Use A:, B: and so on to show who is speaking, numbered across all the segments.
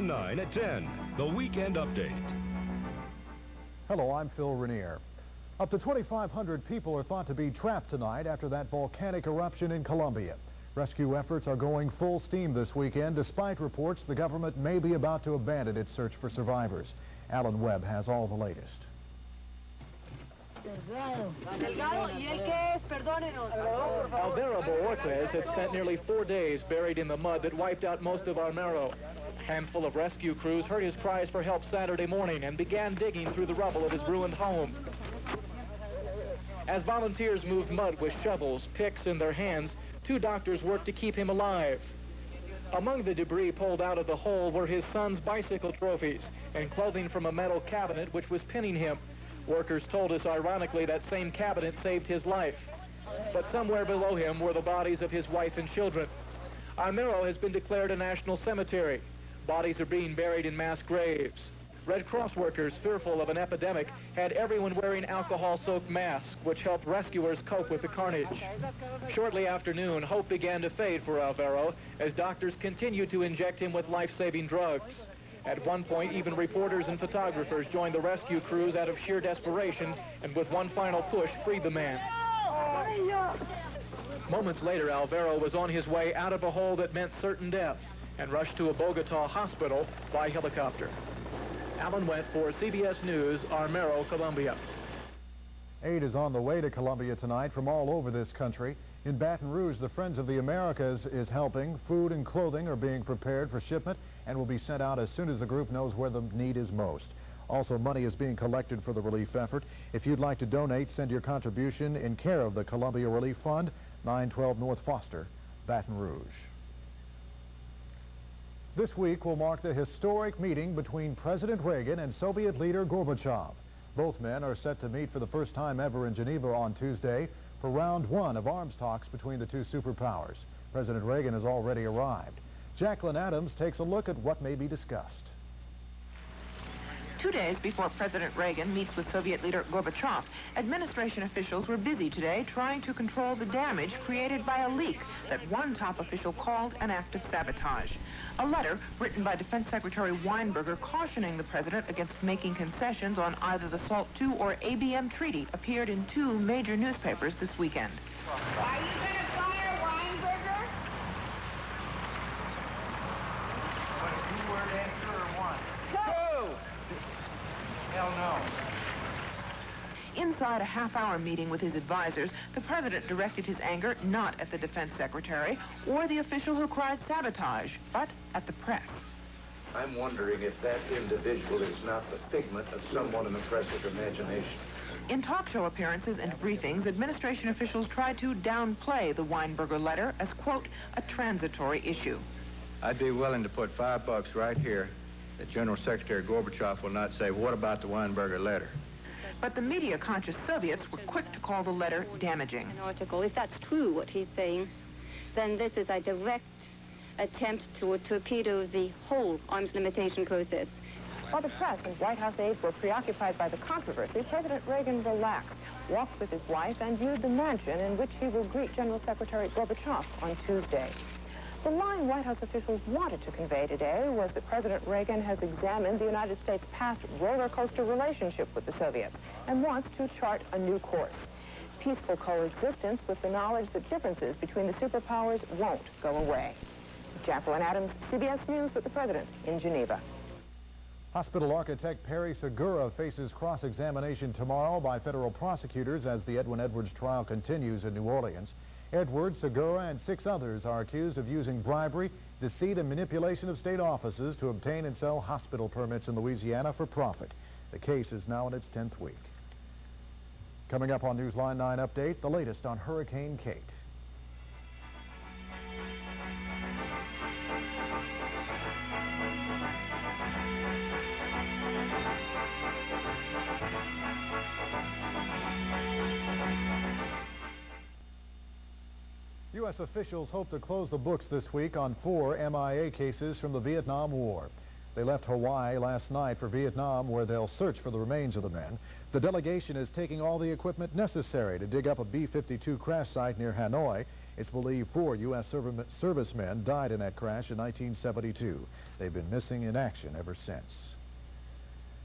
A: Newsline 9 at 10, the Weekend Update.
B: Hello, I'm Phil Rainier. Up to 2,500 people are thought to be trapped tonight after that volcanic eruption in Colombia. Rescue efforts are going full steam this weekend, despite reports the government may be about to abandon its search for survivors. Alan Webb has all the latest.
C: Alvaro Boorquez had spent nearly 4 days buried in the mud that wiped out most of Armero. A handful of rescue crews heard his cries for help Saturday morning and began digging through the rubble of his ruined home. As volunteers moved mud with shovels, picks in their hands, 2 doctors worked to keep him alive. Among the debris pulled out of the hole were his son's bicycle trophies and clothing from a metal cabinet which was pinning him. Workers told us, ironically, that same cabinet saved his life. But somewhere below him were the bodies of his wife and children. Armero has been declared a national cemetery. Bodies are being buried in mass graves. Red Cross workers, fearful of an epidemic, had everyone wearing alcohol-soaked masks, which helped rescuers cope with the carnage. Shortly after noon, hope began to fade for Alvaro as doctors continued to inject him with life-saving drugs. At one point, even reporters and photographers joined the rescue crews out of sheer desperation and with one final push, freed the man. Moments later, Alvaro was on his way out of a hole that meant certain death and rushed to a Bogota hospital by helicopter. Alan Webb for CBS News, Armero, Colombia.
B: Aid is on the way to Colombia tonight from all over this country. In Baton Rouge, the Friends of the Americas is helping. Food and clothing are being prepared for shipment and will be sent out as soon as the group knows where the need is most. Also, money is being collected for the relief effort. If you'd like to donate, send your contribution in care of the Columbia Relief Fund, 912 North Foster, Baton Rouge. This week will mark the historic meeting between President Reagan and Soviet leader Gorbachev. Both men are set to meet for the first time ever in Geneva on Tuesday for round 1 of arms talks between the 2 superpowers. President Reagan has already arrived. Jacqueline Adams takes a look at what may be discussed.
D: 2 days before President Reagan meets with Soviet leader Gorbachev, administration officials were busy today trying to control the damage created by a leak that one top official called an act of sabotage. A letter written by Defense Secretary Weinberger cautioning the president against making concessions on either the SALT II or ABM treaty appeared in 2 major newspapers this weekend.
E: Are you going to fire Weinberger?
F: What, a 2-word answer or one?
E: Go!
F: Hell no.
D: Inside a half-hour meeting with his advisors, the president directed his anger not at the defense secretary or the official who cried sabotage, but at the press.
G: I'm wondering if that individual is not the figment of someone in the press's imagination.
D: In talk show appearances and briefings, administration officials tried to downplay the Weinberger letter as, quote, a transitory issue.
H: I'd be willing to put $5 right here that General Secretary Gorbachev will not say, what about the Weinberger letter?
D: But the media-conscious Soviets were quick to call the letter damaging.
I: An article, if that's true, what he's saying, then this is a direct attempt to torpedo the whole arms limitation process.
J: While the press and White House aides were preoccupied by the controversy, President Reagan relaxed, walked with his wife, and viewed the mansion in which he will greet General Secretary Gorbachev on Tuesday. The line White House officials wanted to convey today was that President Reagan has examined the United States' past roller coaster relationship with the Soviets and wants to chart a new course. Peaceful coexistence with the knowledge that differences between the superpowers won't go away. Jacqueline Adams, CBS News with the President in Geneva.
B: Hospital architect Perry Segura faces cross-examination tomorrow by federal prosecutors as the Edwin Edwards trial continues in New Orleans. Edwards, Segura, and 6 others are accused of using bribery, deceit, and manipulation of state offices to obtain and sell hospital permits in Louisiana for profit. The case is now in its 10th week. Coming up on Newsline 9 Update, the latest on Hurricane Kate. U.S. officials hope to close the books this week on 4 MIA cases from the Vietnam War. They left Hawaii last night for Vietnam, where they'll search for the remains of the men. The delegation is taking all the equipment necessary to dig up a B-52 crash site near Hanoi. It's believed 4 U.S. servicemen died in that crash in 1972. They've been missing in action ever since.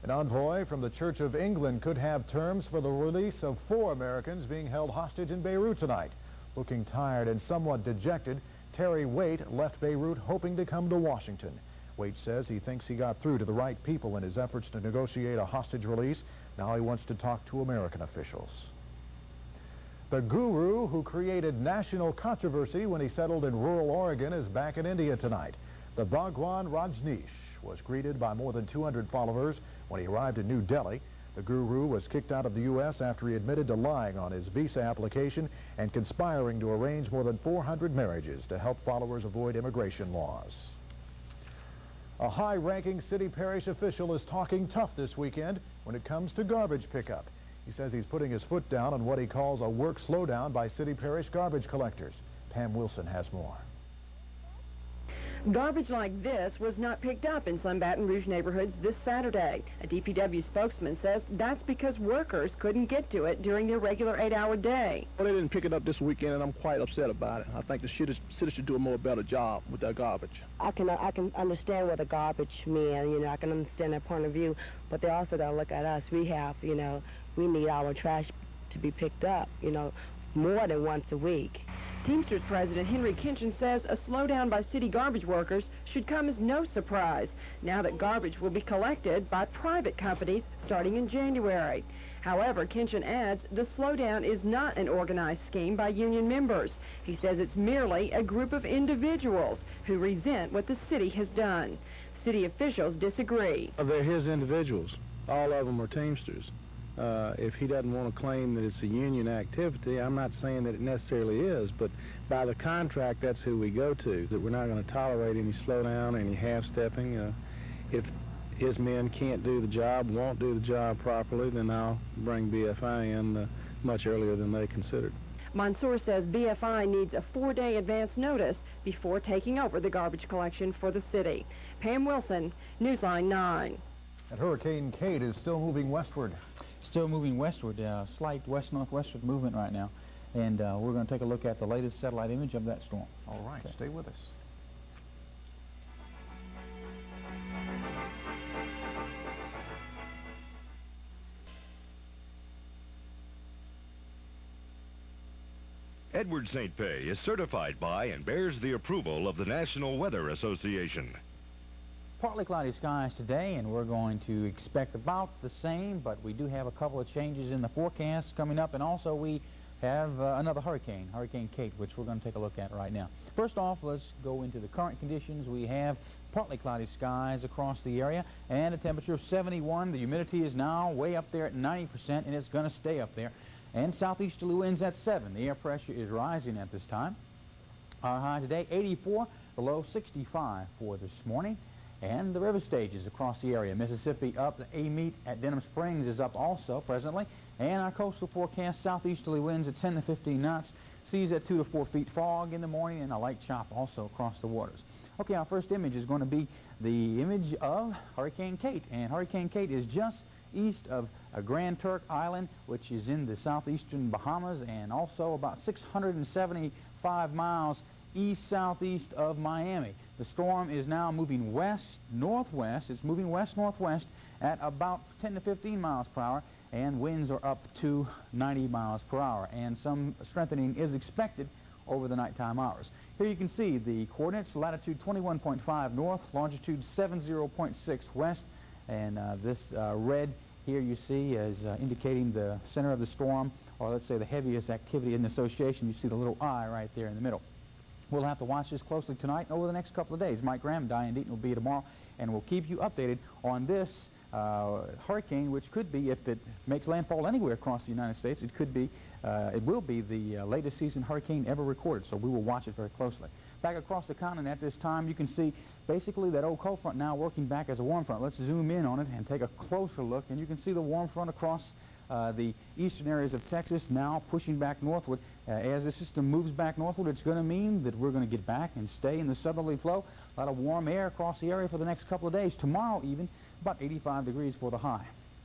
B: An envoy from the Church of England could have terms for the release of 4 Americans being held hostage in Beirut tonight. Looking tired and somewhat dejected, Terry Waite left Beirut hoping to come to Washington. Waite says he thinks he got through to the right people in his efforts to negotiate a hostage release. Now he wants to talk to American officials. The guru who created national controversy when he settled in rural Oregon is back in India tonight. The Bhagwan Rajneesh was greeted by more than 200 followers when he arrived in New Delhi. The guru was kicked out of the U.S. after he admitted to lying on his visa application and conspiring to arrange more than 400 marriages to help followers avoid immigration laws. A high-ranking city parish official is talking tough this weekend when it comes to garbage pickup. He says he's putting his foot down on what he calls a work slowdown by city parish garbage collectors. Pam Wilson has more.
K: Garbage like this was not picked up in some Baton Rouge neighborhoods this Saturday. A DPW spokesman says that's because workers couldn't get to it during their regular 8-hour day.
L: Well, they didn't pick it up this weekend, and I'm quite upset about it. I think the city should do a more better job with their garbage.
M: I can understand what the garbage men, you know, I can understand their point of view, but they also got to look at us. We have, you know, we need our trash to be picked up, you know, more than once a week.
K: Teamsters President Henry Kinchin says a slowdown by city garbage workers should come as no surprise now that garbage will be collected by private companies starting in January. However, Kinchin adds the slowdown is not an organized scheme by union members. He says it's merely a group of individuals who resent what the city has done. City officials disagree.
L: They're his individuals. All of them are Teamsters. If he doesn't want to claim that it's a union activity, I'm not saying that it necessarily is, but by the contract, that's who we go to, that we're not going to tolerate any slowdown, any half-stepping. If his men can't do the job, won't do the job properly, then I'll bring BFI in much earlier than they considered.
K: Monsour says BFI needs a 4-day advance notice before taking over the garbage collection for the city. Pam Wilson, Newsline 9.
B: And Hurricane Kate is still moving westward.
N: Still moving westward, slight west-northwestward movement right now. And we're going to take a look at the latest satellite image of that storm.
B: All right, okay. Stay with us.
A: Edward St. Pay is certified by and bears the approval of the National Weather Association.
N: Partly cloudy skies today, and we're going to expect about the same, but we do have a couple of changes in the forecast coming up, and also we have another hurricane, Hurricane Kate, which we're going to take a look at right now. First off, let's go into the current conditions. We have partly cloudy skies across the area, and a temperature of 71. The humidity is now way up there at 90%, and it's going to stay up there. And southeasterly winds at 7. The air pressure is rising at this time. Our high today, 84, the low 65 for this morning. And the river stages across the area. Mississippi up, the Amite at Denham Springs is up also presently. And our coastal forecast, southeasterly winds at 10 to 15 knots. Seas at 2 to 4 feet, fog in the morning, and a light chop also across the waters. Okay, our first image is going to be the image of Hurricane Kate. And Hurricane Kate is just east of Grand Turk Island, which is in the southeastern Bahamas, and also about 675 miles east-southeast of Miami. The storm is now moving west-northwest. It's moving west-northwest at about 10 to 15 miles per hour, and winds are up to 90 miles per hour. And some strengthening is expected over the nighttime hours. Here you can see the coordinates, latitude 21.5 north, longitude 70.6 west, and this red here you see is indicating the center of the storm, or let's say the heaviest activity in the association. You see the little eye right there in the middle. We'll have to watch this closely tonight and over the next couple of days. Mike Graham, Diane Deaton will be here tomorrow, and we'll keep you updated on this hurricane, which could be, if it makes landfall anywhere across the United States, it could be, it will be the latest season hurricane ever recorded, so we will watch it very closely. Back across the continent at this time, you can see basically that old cold front now working back as a warm front. Let's zoom in on it and take a closer look, and you can see the warm front across the eastern areas of Texas now pushing back northward. As the system moves back northward, it's going to mean that we're going to get back and stay in the southerly flow. A lot of warm air across the area for the next couple of days. Tomorrow even, about 85 degrees for the high.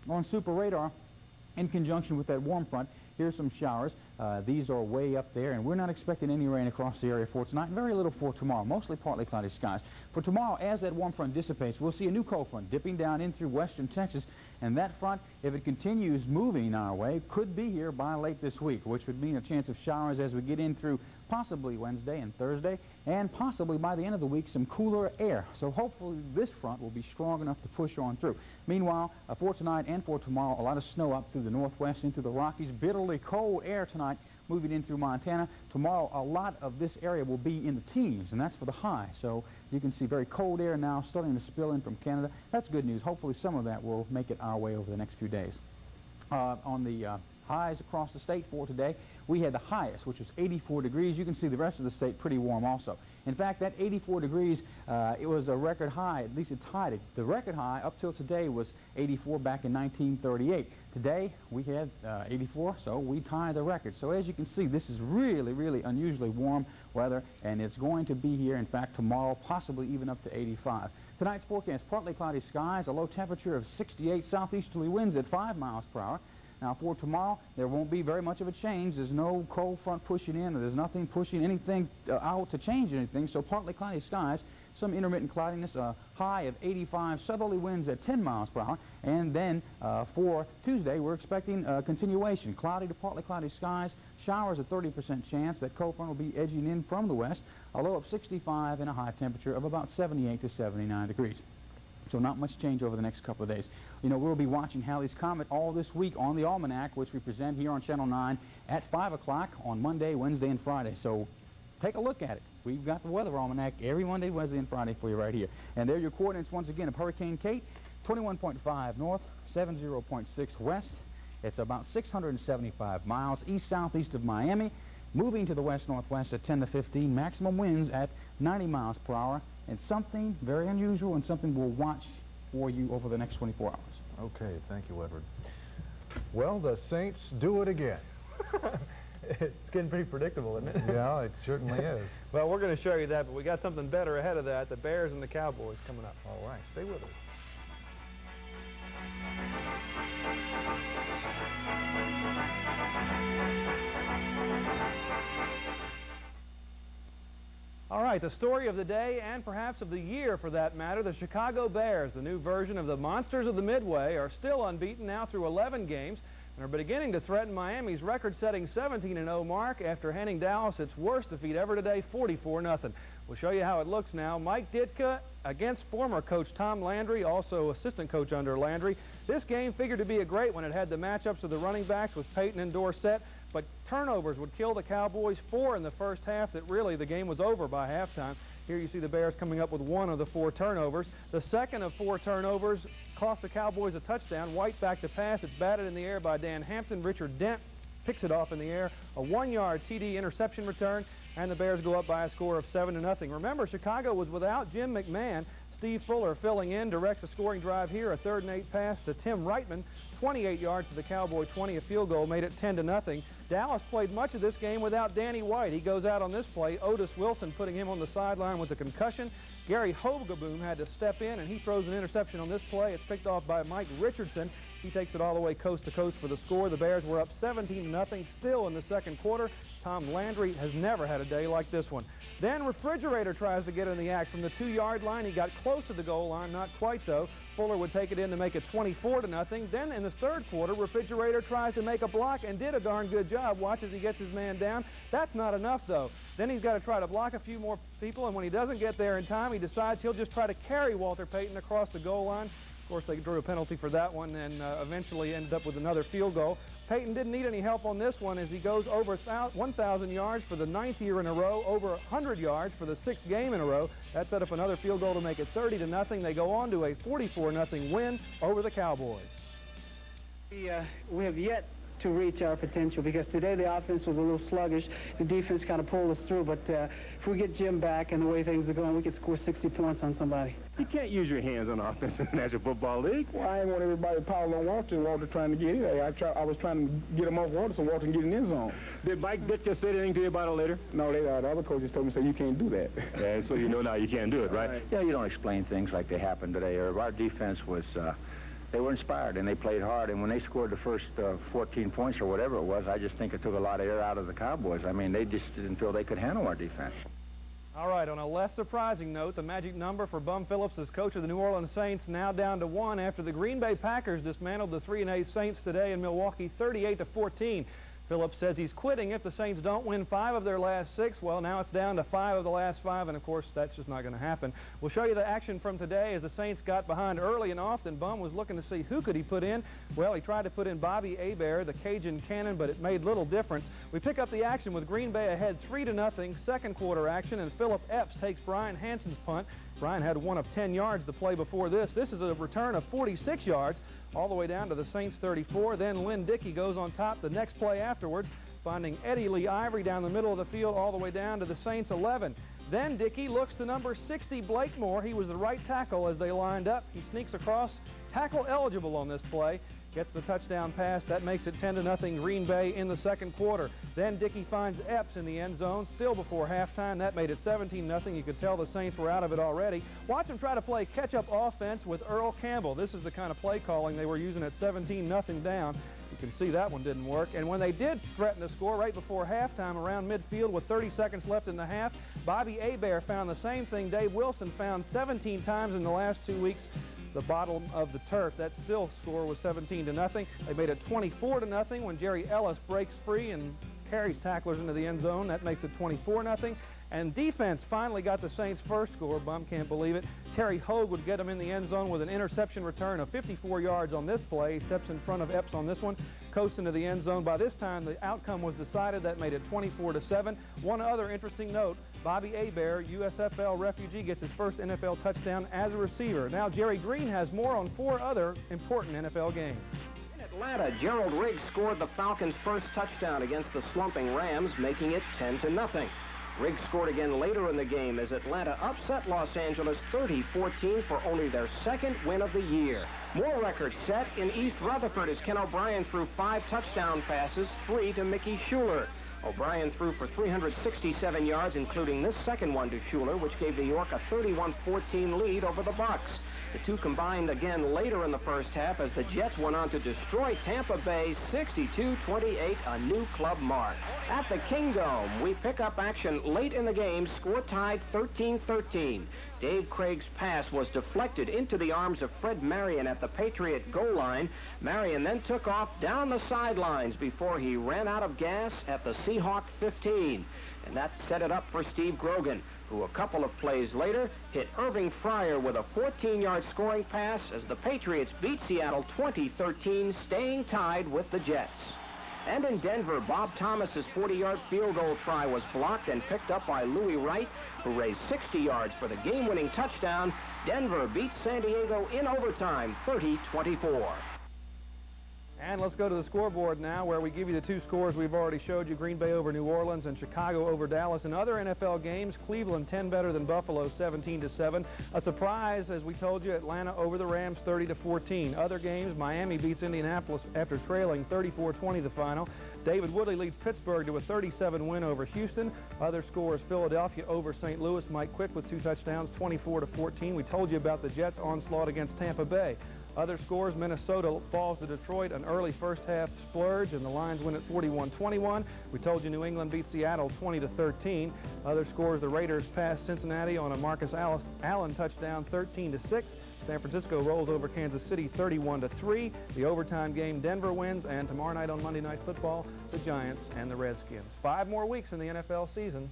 N: On super radar, in conjunction with that warm front, here's some showers. These are way up there, and we're not expecting any rain across the area for tonight. Very little for tomorrow, mostly partly cloudy skies. For tomorrow, as that warm front dissipates, we'll see a new cold front dipping down in through western Texas, and that front, if it continues moving our way, could be here by late this week, which would mean a chance of showers as we get in through possibly Wednesday and Thursday, and possibly by the end of the week some cooler air. So hopefully this front will be strong enough to push on through. Meanwhile, for tonight and for tomorrow, a lot of snow up through the northwest into the Rockies. Bitterly cold air tonight moving in through Montana. Tomorrow, a lot of this area will be in the teens, and that's for the high. So you can see very cold air now starting to spill in from Canada. That's good news. Hopefully some of that will make it our way over the next few days. On the highs across the state for today, we had the highest, which was 84 degrees. You can see the rest of the state pretty warm also. In fact, that 84 degrees, it was a record high, at least it tied it. The record high up till today was 84 back in 1938. Today, we had 84, so we tied the record. So as you can see, this is really, really unusually warm weather, and it's going to be here, in fact, tomorrow, possibly even up to 85. Tonight's forecast, partly cloudy skies, a low temperature of 68, southeasterly winds at 5 miles per hour. Now, for tomorrow, there won't be very much of a change. There's no cold front pushing in, or there's nothing pushing anything out to change anything, so partly cloudy skies, some intermittent cloudiness, a high of 85, southerly winds at 10 miles per hour, and then for Tuesday, we're expecting a continuation, cloudy to partly cloudy skies, showers a 30% chance. That cold front will be edging in from the west, a low of 65 and a high temperature of about 78 to 79 degrees. So not much change over the next couple of days. You know, we'll be watching Halley's Comet all this week on the Almanac, which we present here on Channel 9 at 5 o'clock on Monday, Wednesday, and Friday. So take a look at it. We've got the weather almanac every Monday, Wednesday, and Friday for you right here. And there are your coordinates once again of Hurricane Kate, 21.5 north, 70.6 west. It's about 675 miles east-southeast of Miami, moving to the west-northwest at 10 to 15, maximum winds at 90 miles per hour. And something very unusual and something we'll watch for you over the next 24 hours.
B: Okay, thank you, Edward. Well, the Saints do it again.
O: It's getting pretty predictable, isn't it?
B: Yeah, it certainly is.
O: Well, we're going to show you that, but we got something better ahead of that, the Bears and the Cowboys coming up.
B: All right, stay with us.
O: All right, the story of the day, and perhaps of the year for that matter, the Chicago Bears, the new version of the Monsters of the Midway, are still unbeaten now through 11 games and are beginning to threaten Miami's record-setting 17-0 mark after handing Dallas its worst defeat ever today, 44-0. We'll show you how it looks now. Mike Ditka against former coach Tom Landry, also assistant coach under Landry. This game figured to be a great one. It had the matchups of the running backs with Peyton and Dorsett, but turnovers would kill the Cowboys. 4 in the first half that really the game was over by halftime. Here you see the Bears coming up with 1 of the 4 turnovers. The second of 4 turnovers cost the Cowboys a touchdown. White back to pass. It's batted in the air by Dan Hampton. Richard Dent picks it off in the air. A 1-yard TD interception return, and the Bears go up by a score of 7-0. Remember, Chicago was without Jim McMahon. Steve Fuller filling in, directs a scoring drive here, a 3rd and 8 pass to Tim Reitman. 28 yards to the Cowboy 20, a field goal made it 10-0. Dallas played much of this game without Danny White. He goes out on this play. Otis Wilson putting him on the sideline with a concussion. Gary Hogaboom had to step in, and he throws an interception on this play. It's picked off by Mike Richardson. He takes it all the way coast to coast for the score. The Bears were up 17-0 still in the second quarter. Tom Landry has never had a day like this one. Then Refrigerator tries to get in the act from the 2-yard line. He got close to the goal line, not quite though. Fuller would take it in to make it 24-0. Then in the third quarter, Refrigerator tries to make a block and did a darn good job. Watch as he gets his man down. That's not enough though. Then he's got to try to block a few more people, and when he doesn't get there in time, he decides he'll just try to carry Walter Payton across the goal line. Of course, they drew a penalty for that one and eventually ended up with another field goal. Peyton didn't need any help on this one as he goes over 1,000 yards for the 9th year in a row, over 100 yards for the 6th game in a row. That set up another field goal to make it 30-0. They go on to a 44-0 win over the Cowboys.
P: We have yet to reach our potential, because today the offense was a little sluggish. The defense kind of pulled us through, but if we get Jim back and the way things are going, we could score 60 points on somebody.
Q: You can't use your hands on offense in the National Football League.
R: Well, I didn't want everybody to pile on Walter trying to get it. I was trying to get him off Walter so Walter can get in the end zone.
Q: Did Mike Ditka say anything to you about it later?
R: No, the other coaches told me, you can't do that.
Q: And so you know now you can't do it, right?
S: Yeah, you don't explain things like they happened today. Our defense was, they were inspired and they played hard. And when they scored the first 14 points or whatever it was, I just think it took a lot of air out of the Cowboys. I mean, they just didn't feel they could handle our defense.
O: All right, on a less surprising note, the magic number for Bum Phillips as coach of the New Orleans Saints now down to 1 after the Green Bay Packers dismantled the 3-8 Saints today in Milwaukee 38-14. Phillips says he's quitting if the Saints don't win 5 of their last 6. Well, now it's down to 5 of the last 5, and of course that's just not going to happen. We'll show you the action from today as the Saints got behind early and often. Bum was looking to see who could he put in. Well, he tried to put in Bobby Hebert, the Cajun cannon, but it made little difference. We pick up the action with Green Bay ahead 3-0, second quarter action, and Philip Epps takes Brian Hanson's punt. Brian had 1 of 10 yards to play before this. This is a return of 46 yards. All the way down to the Saints 34. Then Lynn Dickey goes on top the next play afterward, finding Eddie Lee Ivory down the middle of the field all the way down to the Saints 11. Then Dickey looks to number 60, Blakemore. He was the right tackle as they lined up. He sneaks across, tackle eligible on this play. Gets the touchdown pass. That makes it 10-0 Green Bay in the second quarter. Then Dickey finds Epps in the end zone, still before halftime. That made it 17-0. You could tell the Saints were out of it already. Watch them try to play catch-up offense with Earl Campbell. This is the kind of play calling they were using at 17-0 down. You can see that one didn't work. And when they did threaten to score right before halftime around midfield with 30 seconds left in the half, Bobby Hebert found the same thing Dave Wilson found 17 times in the last 2 weeks. The bottom of the turf. That still score was 17-0. They made it 24-0 when Jerry Ellis breaks free and carries tacklers into the end zone. That makes it 24-0. And defense finally got the Saints' first score. Bum can't believe it. Terry Hogue would get them in the end zone with an interception return of 54 yards on this play. He steps in front of Epps on this one, coasts into the end zone. By this time, the outcome was decided. That made it 24-7. One other interesting note, Bobby Hebert, USFL refugee, gets his first NFL touchdown as a receiver. Now Jerry Green has more on 4 other important NFL games.
T: In Atlanta, Gerald Riggs scored the Falcons' first touchdown against the slumping Rams, making it 10-0. Riggs scored again later in the game as Atlanta upset Los Angeles 30-14 for only their second win of the year. More records set in East Rutherford as Ken O'Brien threw 5 touchdown passes, 3 to Mickey Schuler. O'Brien threw for 367 yards, including this second one to Schuler, which gave New York a 31-14 lead over the Bucs. The two combined again later in the first half as the Jets went on to destroy Tampa Bay 62-28, a new club mark. At the Kingdome, we pick up action late in the game, score tied 13-13. Dave Craig's pass was deflected into the arms of Fred Marion at the Patriot goal line. Marion then took off down the sidelines before he ran out of gas at the Seahawk 15. And that set it up for Steve Grogan, who a couple of plays later hit Irving Fryer with a 14-yard scoring pass as the Patriots beat Seattle 20-13, staying tied with the Jets. And in Denver, Bob Thomas's 40-yard field goal try was blocked and picked up by Louis Wright, who raised 60 yards for the game-winning touchdown. Denver beat San Diego in overtime 30-24.
O: And let's go to the scoreboard now, where we give you the 2 scores we've already showed you. Green Bay over New Orleans and Chicago over Dallas. In other NFL games, Cleveland 10 better than Buffalo, 17-7. A surprise, as we told you, Atlanta over the Rams, 30-14. Other games, Miami beats Indianapolis after trailing 34-20 the final. David Woodley leads Pittsburgh to a 37 win over Houston. Other scores, Philadelphia over St. Louis. Mike Quick with 2 touchdowns, 24-14. We told you about the Jets' onslaught against Tampa Bay. Other scores, Minnesota falls to Detroit, an early first half splurge, and the Lions win at 41-21. We told you New England beats Seattle 20-13. Other scores, the Raiders pass Cincinnati on a Marcus Allen touchdown 13-6. San Francisco rolls over Kansas City 31-3. The overtime game, Denver wins, and tomorrow night on Monday Night Football, the Giants and the Redskins. 5 more weeks in the NFL season.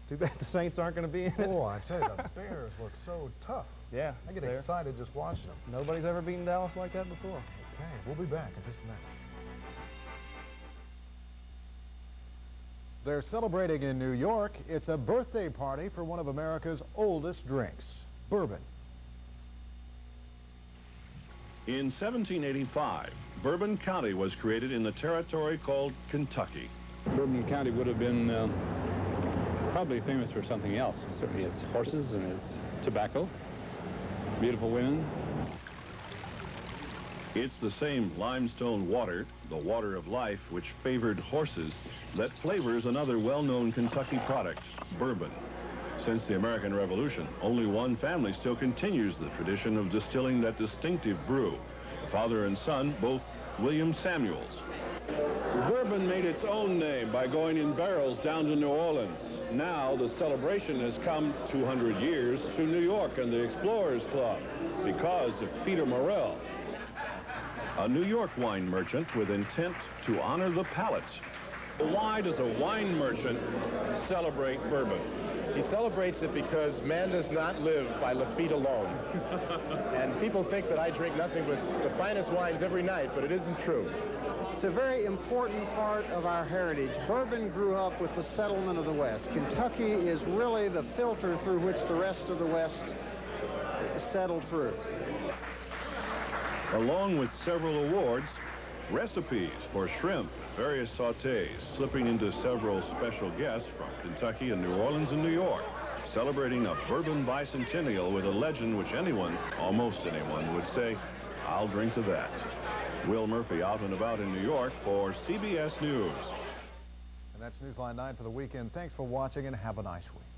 O: Too bad the Saints aren't going to be in it.
B: Oh, I tell you, the Bears look so tough.
O: Yeah.
B: I get excited just watching them.
O: Nobody's ever beaten Dallas like that before.
B: Okay, we'll be back in just a minute. They're celebrating in New York. It's a birthday party for one of America's oldest drinks, bourbon.
U: In 1785, Bourbon County was created in the territory called Kentucky.
V: Bourbon County would have been probably famous for something else. Certainly its horses and its tobacco, beautiful women.
U: It's the same limestone water, the water of life, which favored horses, that flavors another well-known Kentucky product, bourbon. Since the American Revolution, only one family still continues the tradition of distilling that distinctive brew. The father and son, both William Samuels.
W: Bourbon made its own name by going in barrels down to New Orleans. Now the celebration has come 200 years to New York and the Explorers Club because of Peter Morrell.
U: A New York wine merchant with intent to honor the palate.
W: Why does a wine merchant celebrate bourbon?
X: He celebrates it because man does not live by Lafite alone. And people think that I drink nothing but the finest wines every night, but it isn't true.
Y: It's a very important part of our heritage. Bourbon grew up with the settlement of the West. Kentucky is really the filter through which the rest of the West settled through.
U: Along with several awards, recipes for shrimp, various sautés, slipping into several special guests from Kentucky and New Orleans and New York, celebrating a bourbon bicentennial with a legend which anyone, almost anyone, would say, I'll drink to that. Will Murphy out and about in New York for CBS News.
B: And that's Newsline 9 for the weekend. Thanks for watching and have a nice week.